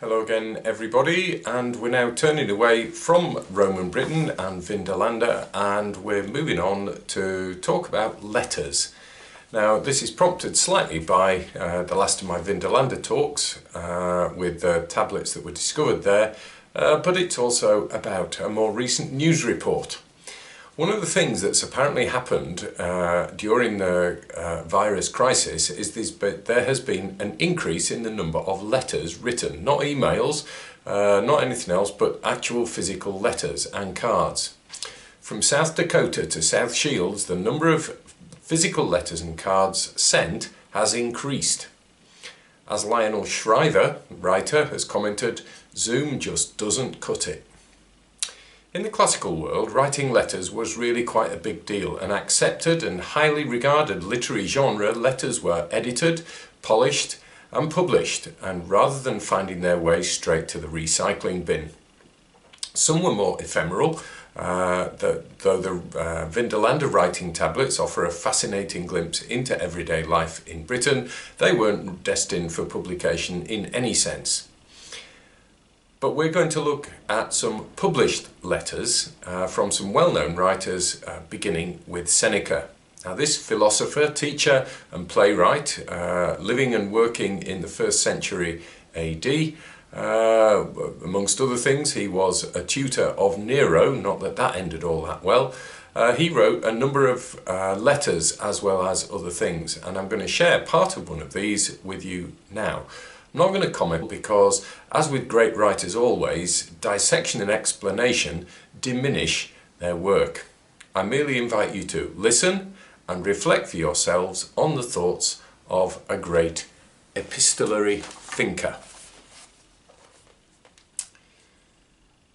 Hello again everybody, and we're now turning away from Roman Britain and Vindolanda, and we're moving on to talk about letters. Now this is prompted slightly by the last of my Vindolanda talks with the tablets that were discovered there, but it's also about a more recent news report. One of the things that's apparently happened during the virus crisis is there has been an increase in the number of letters written, not emails, not anything else, but actual physical letters and cards. From South Dakota to South Shields, the number of physical letters and cards sent has increased. As Lionel Shriver, writer, has commented, Zoom just doesn't cut it. In the classical world, writing letters was really quite a big deal. An accepted and highly regarded literary genre, letters were edited, polished and published, and rather than finding their way straight to the recycling bin. Some were more ephemeral, though the Vindolanda writing tablets offer a fascinating glimpse into everyday life in Britain. They weren't destined for publication in any sense. But we're going to look at some published letters from some well-known writers, beginning with Seneca. Now this philosopher, teacher and playwright, living and working in the 1st century AD, amongst other things, he was a tutor of Nero, not that that ended all that well. He wrote a number of letters as well as other things, and I'm going to share part of one of these with you now. I'm not going to comment because, as with great writers always, dissection and explanation diminish their work. I merely invite you to listen and reflect for yourselves on the thoughts of a great epistolary thinker.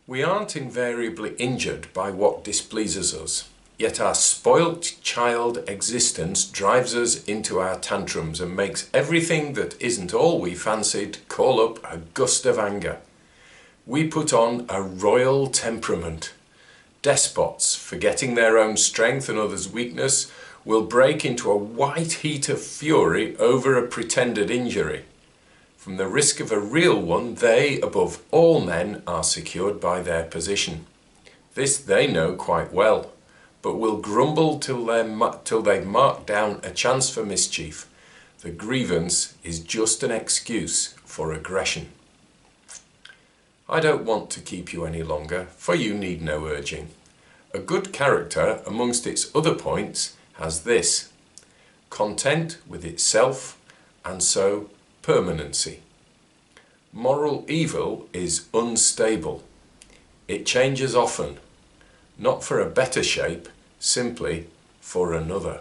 We aren't invariably injured by what displeases us. Yet our spoilt child existence drives us into our tantrums and makes everything that isn't all we fancied call up a gust of anger. We put on a royal temperament. Despots, forgetting their own strength and others' weakness, will break into a white heat of fury over a pretended injury. From the risk of a real one, they, above all men, are secured by their position. This they know quite well, but will grumble till they've marked down a chance for mischief. The grievance is just an excuse for aggression. I don't want to keep you any longer, for you need no urging. A good character, amongst its other points, has this: content with itself, and so permanency. Moral evil is unstable. It changes often, not for a better shape, simply for another.